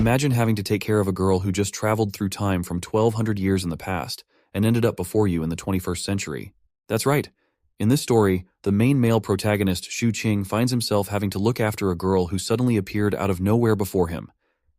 Imagine having to take care of a girl who just traveled through time from 1200 years in the past and ended up before you in the 21st century. That's right. In this story, the main male protagonist, Xu Qing, finds himself having to look after a girl who suddenly appeared out of nowhere before him,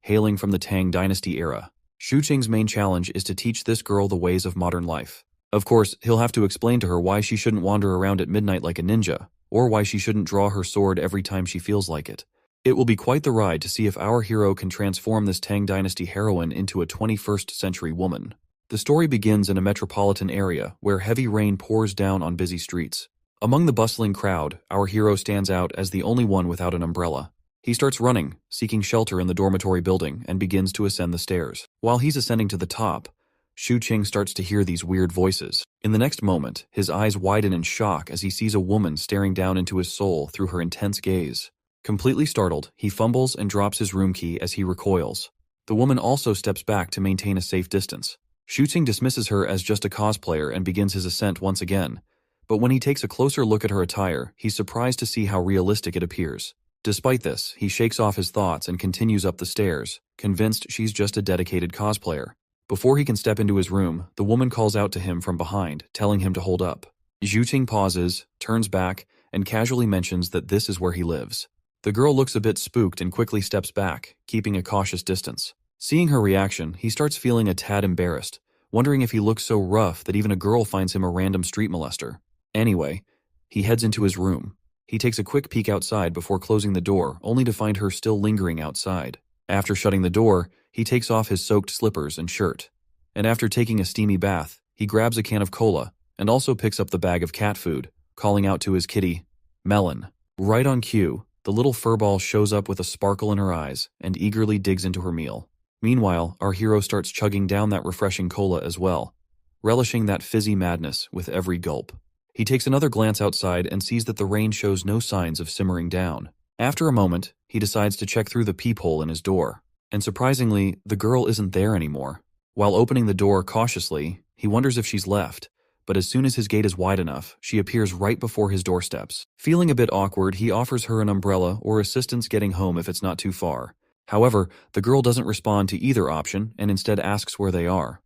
hailing from the Tang Dynasty era. Xu Qing's main challenge is to teach this girl the ways of modern life. Of course, he'll have to explain to her why she shouldn't wander around at midnight like a ninja, or why she shouldn't draw her sword every time she feels like it. It will be quite the ride to see if our hero can transform this Tang Dynasty heroine into a 21st century woman. The story begins in a metropolitan area where heavy rain pours down on busy streets. Among the bustling crowd, our hero stands out as the only one without an umbrella. He starts running, seeking shelter in the dormitory building, and begins to ascend the stairs. While he's ascending to the top, Xu Qing starts to hear these weird voices. In the next moment, his eyes widen in shock as he sees a woman staring down into his soul through her intense gaze. Completely startled, he fumbles and drops his room key as he recoils. The woman also steps back to maintain a safe distance. Xu Qing dismisses her as just a cosplayer and begins his ascent once again. But when he takes a closer look at her attire, he's surprised to see how realistic it appears. Despite this, he shakes off his thoughts and continues up the stairs, convinced she's just a dedicated cosplayer. Before he can step into his room, the woman calls out to him from behind, telling him to hold up. Xu Qing pauses, turns back, and casually mentions that this is where he lives. The girl looks a bit spooked and quickly steps back, keeping a cautious distance. Seeing her reaction, he starts feeling a tad embarrassed, wondering if he looks so rough that even a girl finds him a random street molester. Anyway, he heads into his room. He takes a quick peek outside before closing the door, only to find her still lingering outside. After shutting the door, he takes off his soaked slippers and shirt. And after taking a steamy bath, he grabs a can of cola and also picks up the bag of cat food, calling out to his kitty, Melon. Right on cue, the little furball shows up with a sparkle in her eyes and eagerly digs into her meal. Meanwhile, our hero starts chugging down that refreshing cola as well, relishing that fizzy madness with every gulp. He takes another glance outside and sees that the rain shows no signs of simmering down. After a moment, he decides to check through the peephole in his door. And surprisingly, the girl isn't there anymore. While opening the door cautiously, he wonders if she's left, but as soon as his gate is wide enough, she appears right before his doorsteps. Feeling a bit awkward, he offers her an umbrella or assistance getting home if it's not too far. However, the girl doesn't respond to either option and instead asks where they are.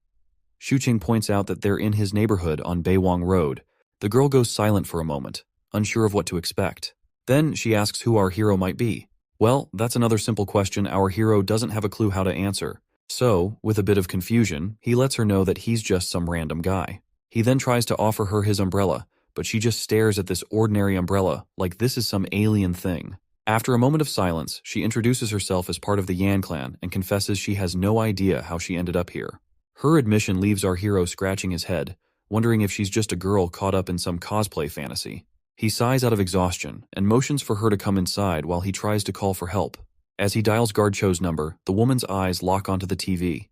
Xu Qing points out that they're in his neighborhood on Beiwang Road. The girl goes silent for a moment, unsure of what to expect. Then she asks who our hero might be. Well, that's another simple question our hero doesn't have a clue how to answer. So, with a bit of confusion, he lets her know that he's just some random guy. He then tries to offer her his umbrella, but she just stares at this ordinary umbrella like this is some alien thing. After a moment of silence, she introduces herself as part of the Yan clan and confesses she has no idea how she ended up here. Her admission leaves our hero scratching his head, wondering if she's just a girl caught up in some cosplay fantasy. He sighs out of exhaustion and motions for her to come inside while he tries to call for help. As he dials Guard Cho's number, the woman's eyes lock onto the TV.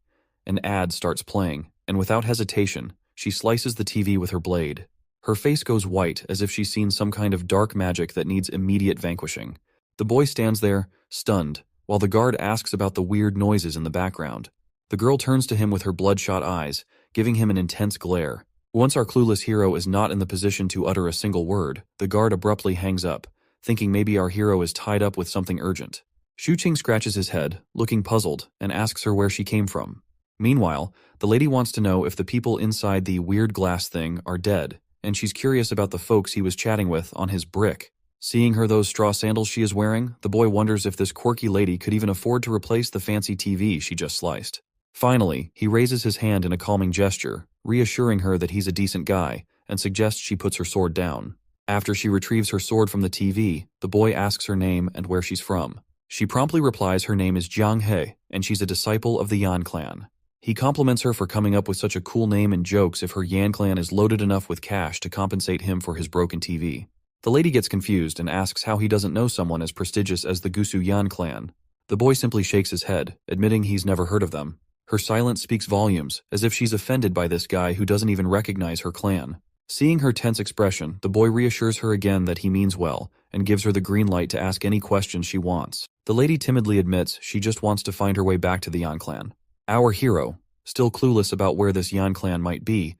An ad starts playing, and without hesitation, she slices the TV with her blade. Her face goes white as if she's seen some kind of dark magic that needs immediate vanquishing. The boy stands there, stunned, while the guard asks about the weird noises in the background. The girl turns to him with her bloodshot eyes, giving him an intense glare. Once our clueless hero is not in the position to utter a single word, the guard abruptly hangs up, thinking maybe our hero is tied up with something urgent. Xu Qing scratches his head, looking puzzled, and asks her where she came from. Meanwhile, the lady wants to know if the people inside the weird glass thing are dead, and she's curious about the folks he was chatting with on his brick. Seeing her those straw sandals she is wearing, the boy wonders if this quirky lady could even afford to replace the fancy TV she just sliced. Finally, he raises his hand in a calming gesture, reassuring her that he's a decent guy, and suggests she puts her sword down. After she retrieves her sword from the TV, the boy asks her name and where she's from. She promptly replies her name is Jiang He, and she's a disciple of the Yan clan. He compliments her for coming up with such a cool name and jokes if her Yan clan is loaded enough with cash to compensate him for his broken TV. The lady gets confused and asks how he doesn't know someone as prestigious as the Gusu Yan clan. The boy simply shakes his head, admitting he's never heard of them. Her silence speaks volumes, as if she's offended by this guy who doesn't even recognize her clan. Seeing her tense expression, the boy reassures her again that he means well, and gives her the green light to ask any questions she wants. The lady timidly admits she just wants to find her way back to the Yan clan. Our hero, still clueless about where this Yan clan might be,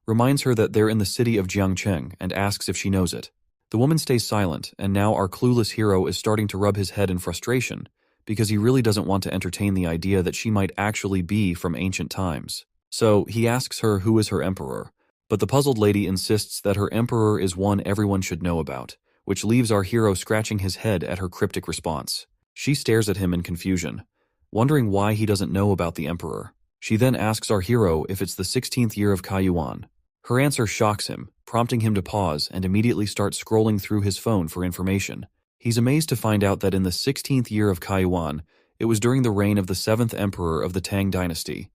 reminds her that they're in the city of Jiangcheng and asks if she knows it. The woman stays silent, and now our clueless hero is starting to rub his head in frustration, because he really doesn't want to entertain the idea that she might actually be from ancient times. So he asks her who is her emperor, but the puzzled lady insists that her emperor is one everyone should know about, which leaves our hero scratching his head at her cryptic response. She stares at him in confusion, wondering why he doesn't know about the emperor. She then asks our hero if it's the 16th year of Kaiyuan. Her answer shocks him, prompting him to pause and immediately start scrolling through his phone for information. He's amazed to find out that in the 16th year of Kaiyuan, it was during the reign of the 7th emperor of the Tang dynasty,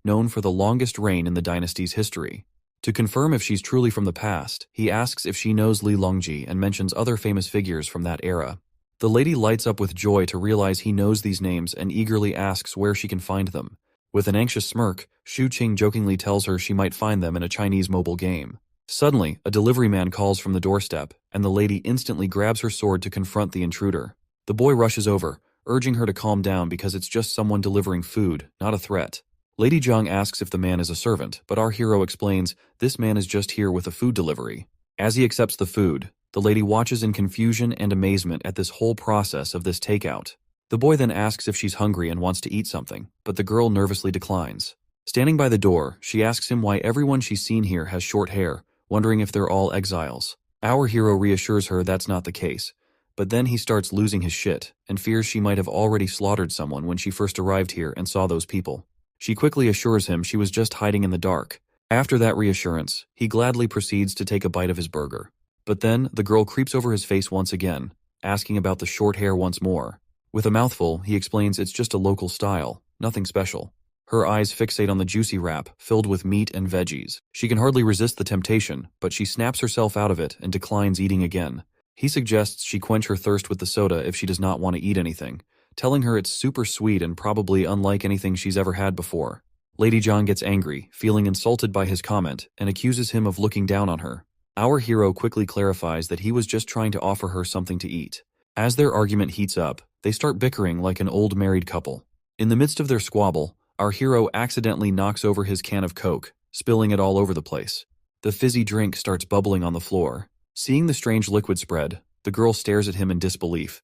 known for the longest reign in the dynasty's history. To confirm if she's truly from the past, he asks if she knows Li Longji and mentions other famous figures from that era. The lady lights up with joy to realize he knows these names and eagerly asks where she can find them. With an anxious smirk, Xu Qing jokingly tells her she might find them in a Chinese mobile game. Suddenly, a delivery man calls from the doorstep, and the lady instantly grabs her sword to confront the intruder. The boy rushes over, urging her to calm down because it's just someone delivering food, not a threat. Lady Zhang asks if the man is a servant, but our hero explains this man is just here with a food delivery. As he accepts the food, the lady watches in confusion and amazement at this whole process of this takeout. The boy then asks if she's hungry and wants to eat something, but the girl nervously declines. Standing by the door, she asks him why everyone she's seen here has short hair, wondering if they're all exiles. Our hero reassures her that's not the case, but then he starts losing his shit and fears she might have already slaughtered someone when she first arrived here and saw those people. She quickly assures him she was just hiding in the dark. After that reassurance, he gladly proceeds to take a bite of his burger. But then, the girl creeps over his face once again, asking about the short hair once more. With a mouthful, he explains it's just a local style, nothing special. Her eyes fixate on the juicy wrap, filled with meat and veggies. She can hardly resist the temptation, but she snaps herself out of it and declines eating again. He suggests she quench her thirst with the soda if she does not want to eat anything, telling her it's super sweet and probably unlike anything she's ever had before. Lady Zhang gets angry, feeling insulted by his comment, and accuses him of looking down on her. Our hero quickly clarifies that he was just trying to offer her something to eat. As their argument heats up, they start bickering like an old married couple. In the midst of their squabble, our hero accidentally knocks over his can of Coke, spilling it all over the place. The fizzy drink starts bubbling on the floor. Seeing the strange liquid spread, the girl stares at him in disbelief,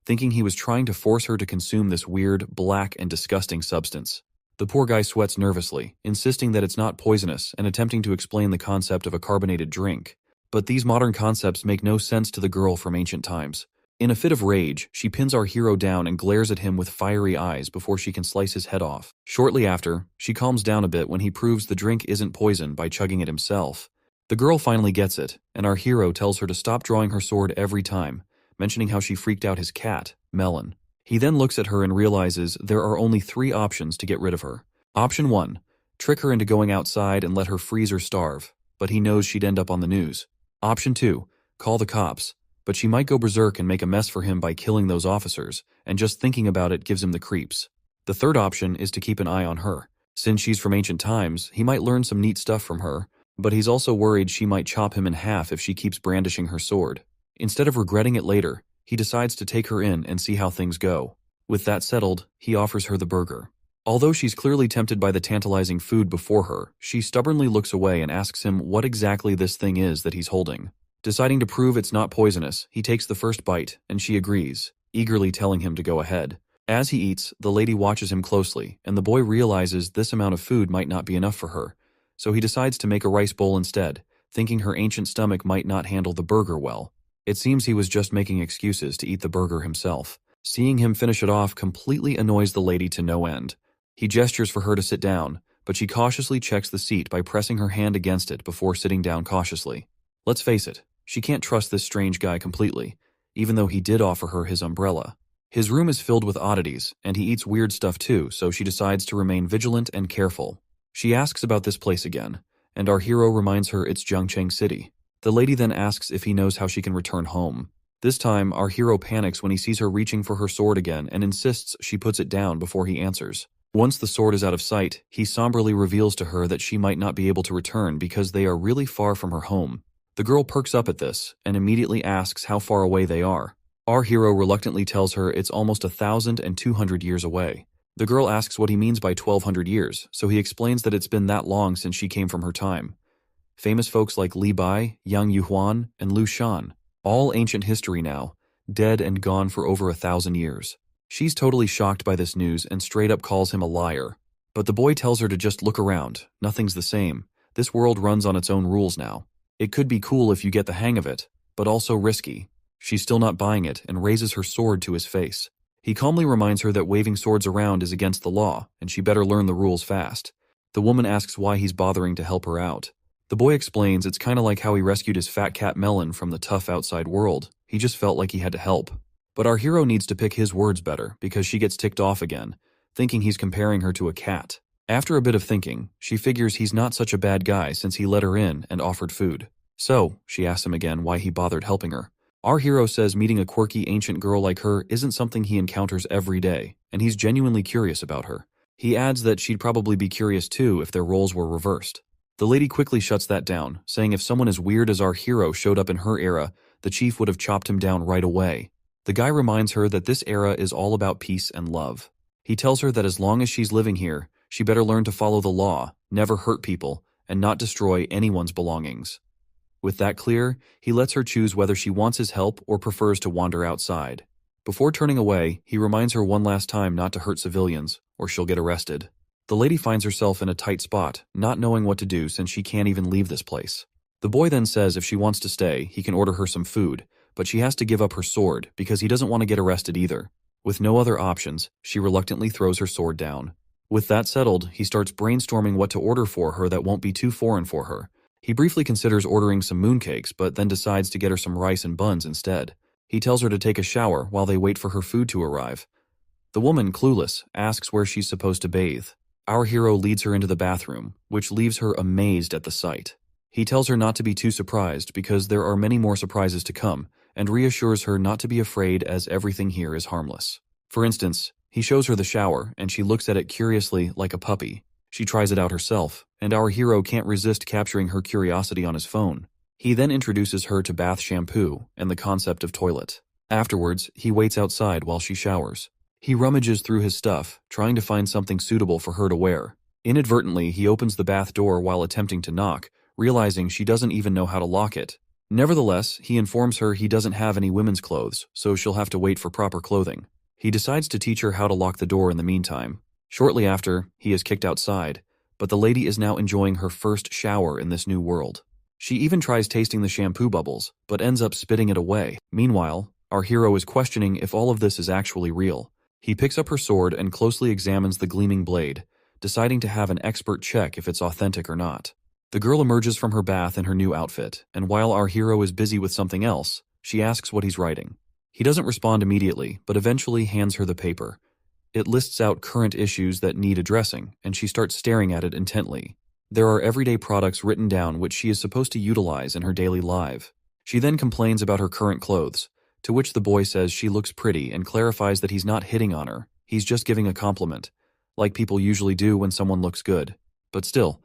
thinking he was trying to force her to consume this weird, black, and disgusting substance. The poor guy sweats nervously, insisting that it's not poisonous and attempting to explain the concept of a carbonated drink. But these modern concepts make no sense to the girl from ancient times. In a fit of rage, she pins our hero down and glares at him with fiery eyes before she can slice his head off. Shortly after, she calms down a bit when he proves the drink isn't poison by chugging it himself. The girl finally gets it, and our hero tells her to stop drawing her sword every time, mentioning how she freaked out his cat, Melon. He then looks at her and realizes there are only 3 options to get rid of her. Option 1, trick her into going outside and let her freeze or starve, but he knows she'd end up on the news. Option 2, call the cops, but she might go berserk and make a mess for him by killing those officers, and just thinking about it gives him the creeps. The third option is to keep an eye on her. Since she's from ancient times, he might learn some neat stuff from her, but he's also worried she might chop him in half if she keeps brandishing her sword. Instead of regretting it later, he decides to take her in and see how things go. With that settled, he offers her the burger. Although she's clearly tempted by the tantalizing food before her, she stubbornly looks away and asks him what exactly this thing is that he's holding. Deciding to prove it's not poisonous, he takes the first bite, and she agrees, eagerly telling him to go ahead. As he eats, the lady watches him closely, and the boy realizes this amount of food might not be enough for her, so he decides to make a rice bowl instead, thinking her ancient stomach might not handle the burger well. It seems he was just making excuses to eat the burger himself. Seeing him finish it off completely annoys the lady to no end. He gestures for her to sit down, but she cautiously checks the seat by pressing her hand against it before sitting down cautiously. Let's face it, she can't trust this strange guy completely, even though he did offer her his umbrella. His room is filled with oddities, and he eats weird stuff too, so she decides to remain vigilant and careful. She asks about this place again, and our hero reminds her it's Jiangcheng City. The lady then asks if he knows how she can return home. This time, our hero panics when he sees her reaching for her sword again and insists she puts it down before he answers. Once the sword is out of sight, he somberly reveals to her that she might not be able to return because they are really far from her home. The girl perks up at this and immediately asks how far away they are. Our hero reluctantly tells her it's almost 1,200 years away. The girl asks what he means by 1,200 years, so he explains that it's been that long since she came from her time. Famous folks like Li Bai, Yang Yuhuan, and Lu Shan, all ancient history now, dead and gone for over 1,000 years. She's totally shocked by this news and straight up calls him a liar. But the boy tells her to just look around. Nothing's the same. This world runs on its own rules now. It could be cool if you get the hang of it, but also risky. She's still not buying it and raises her sword to his face. He calmly reminds her that waving swords around is against the law, and she better learn the rules fast. The woman asks why he's bothering to help her out. The boy explains it's kinda like how he rescued his fat cat Melon from the tough outside world. He just felt like he had to help. But our hero needs to pick his words better because she gets ticked off again, thinking he's comparing her to a cat. After a bit of thinking, she figures he's not such a bad guy since he let her in and offered food. So, she asks him again why he bothered helping her. Our hero says meeting a quirky ancient girl like her isn't something he encounters every day, and he's genuinely curious about her. He adds that she'd probably be curious too if their roles were reversed. The lady quickly shuts that down, saying if someone as weird as our hero showed up in her era, the chief would have chopped him down right away. The guy reminds her that this era is all about peace and love. He tells her that as long as she's living here, she better learn to follow the law, never hurt people, and not destroy anyone's belongings. With that clear, he lets her choose whether she wants his help or prefers to wander outside. Before turning away, he reminds her one last time not to hurt civilians, or she'll get arrested. The lady finds herself in a tight spot, not knowing what to do since she can't even leave this place. The boy then says if she wants to stay, he can order her some food, but she has to give up her sword because he doesn't want to get arrested either. With no other options, she reluctantly throws her sword down. With that settled, he starts brainstorming what to order for her that won't be too foreign for her. He briefly considers ordering some mooncakes, but then decides to get her some rice and buns instead. He tells her to take a shower while they wait for her food to arrive. The woman, clueless, asks where she's supposed to bathe. Our hero leads her into the bathroom, which leaves her amazed at the sight. He tells her not to be too surprised because there are many more surprises to come, and reassures her not to be afraid as everything here is harmless. For instance, he shows her the shower, and she looks at it curiously like a puppy. She tries it out herself, and our hero can't resist capturing her curiosity on his phone. He then introduces her to bath shampoo and the concept of toilet. Afterwards, he waits outside while she showers. He rummages through his stuff, trying to find something suitable for her to wear. Inadvertently, he opens the bath door while attempting to knock, realizing she doesn't even know how to lock it. Nevertheless, he informs her he doesn't have any women's clothes, so she'll have to wait for proper clothing. He decides to teach her how to lock the door in the meantime. Shortly after, he is kicked outside, but the lady is now enjoying her first shower in this new world. She even tries tasting the shampoo bubbles, but ends up spitting it away. Meanwhile, our hero is questioning if all of this is actually real. He picks up her sword and closely examines the gleaming blade, deciding to have an expert check if it's authentic or not. The girl emerges from her bath in her new outfit, and while our hero is busy with something else, she asks what he's writing. He doesn't respond immediately, but eventually hands her the paper. It lists out current issues that need addressing, and she starts staring at it intently. There are everyday products written down which she is supposed to utilize in her daily life. She then complains about her current clothes, to which the boy says she looks pretty and clarifies that he's not hitting on her, he's just giving a compliment, like people usually do when someone looks good. But still,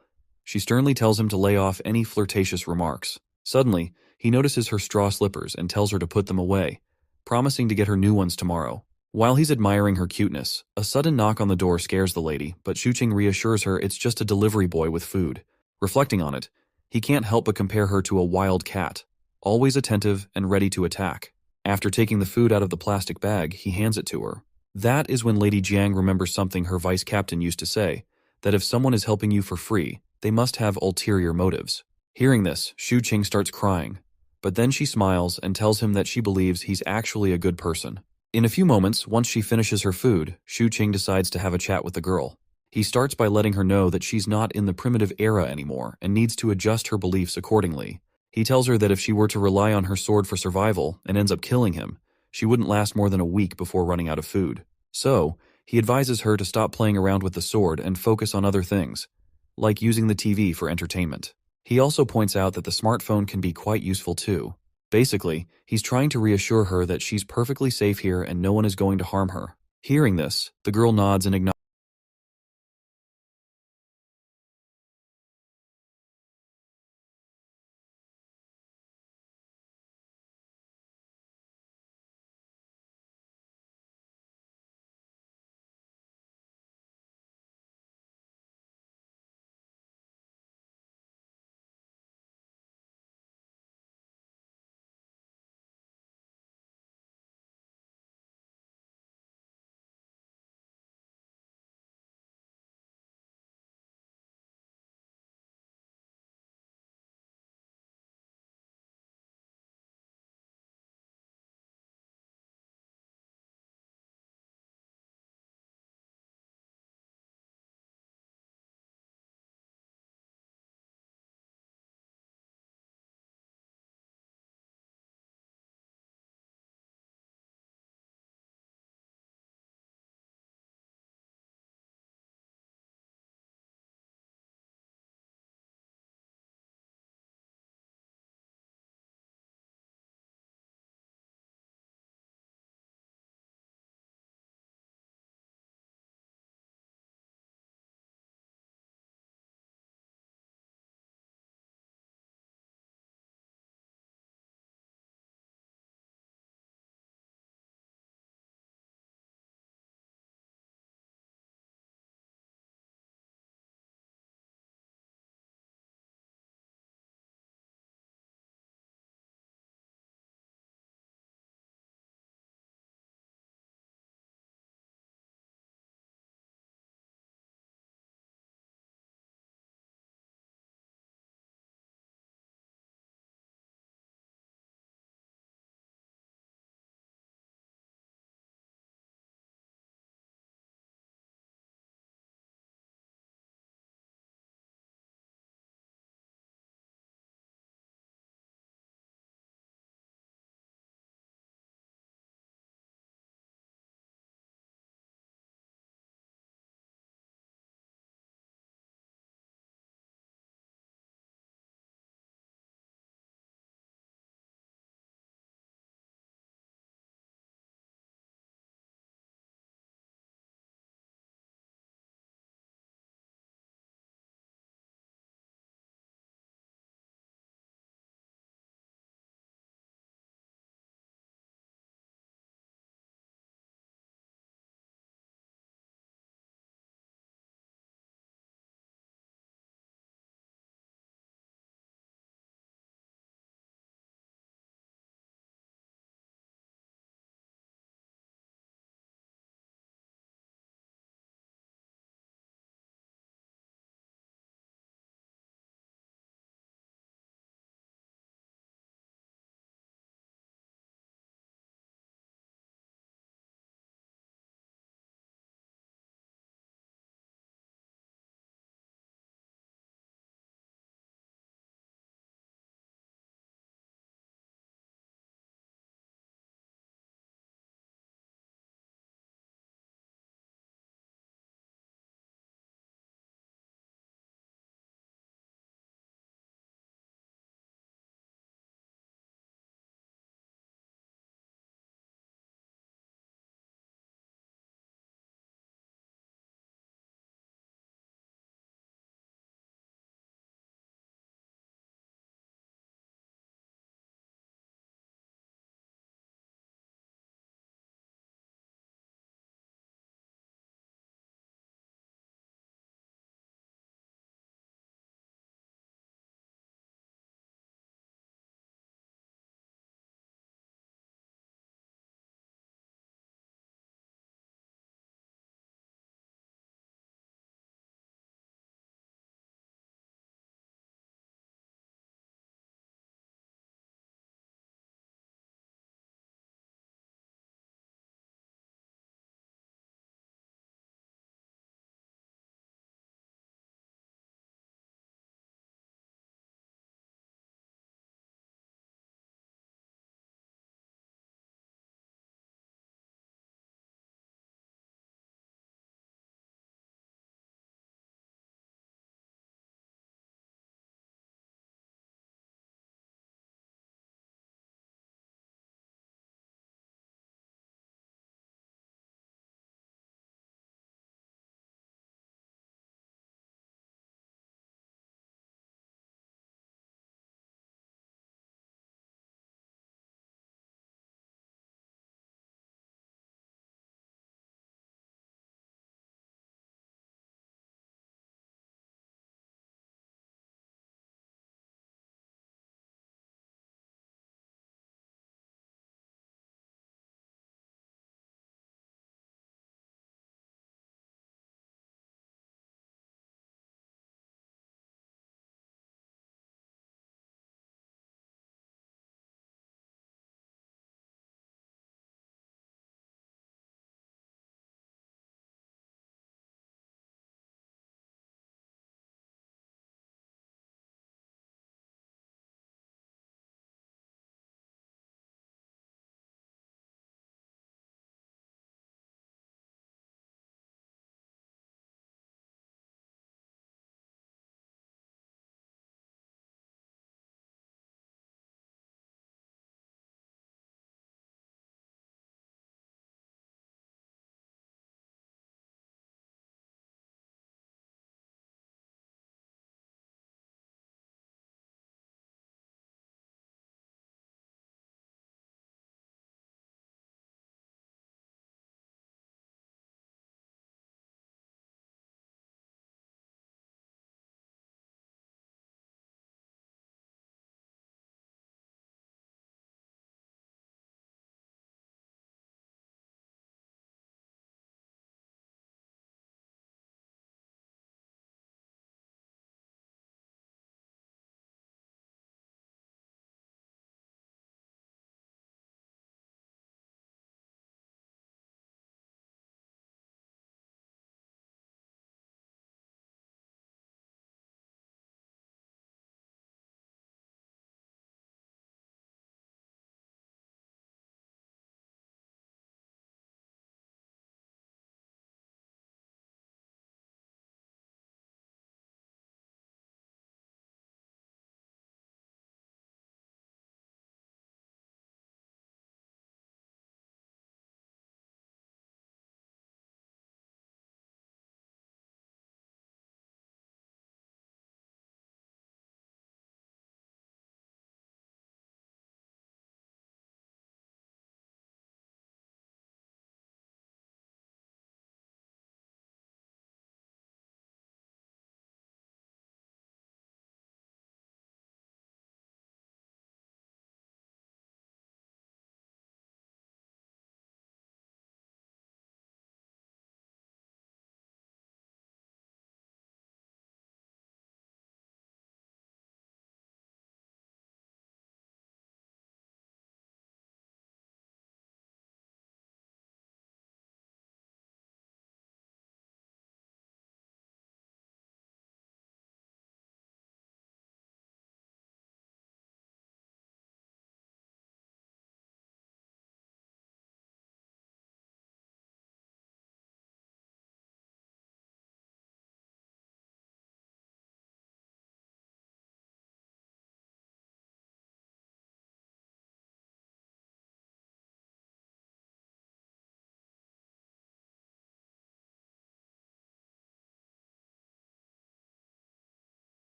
she sternly tells him to lay off any flirtatious remarks. Suddenly, he notices her straw slippers and tells her to put them away, promising to get her new ones tomorrow. While he's admiring her cuteness, a sudden knock on the door scares the lady, but Shuqing reassures her it's just a delivery boy with food. Reflecting on it, he can't help but compare her to a wild cat, always attentive and ready to attack. After taking the food out of the plastic bag, he hands it to her. That is when Lady Jiang remembers something her vice captain used to say, that if someone is helping you for free, they must have ulterior motives. Hearing this, Shuqing starts crying, but then she smiles and tells him that she believes he's actually a good person. In a few moments, once she finishes her food, Shuqing decides to have a chat with the girl. He starts by letting her know that she's not in the primitive era anymore and needs to adjust her beliefs accordingly. He tells her that if she were to rely on her sword for survival and ends up killing him, she wouldn't last more than a week before running out of food. So, he advises her to stop playing around with the sword and focus on other things, like using the TV for entertainment. He also points out that the smartphone can be quite useful too. Basically, he's trying to reassure her that she's perfectly safe here and no one is going to harm her. Hearing this, the girl nods and acknowledges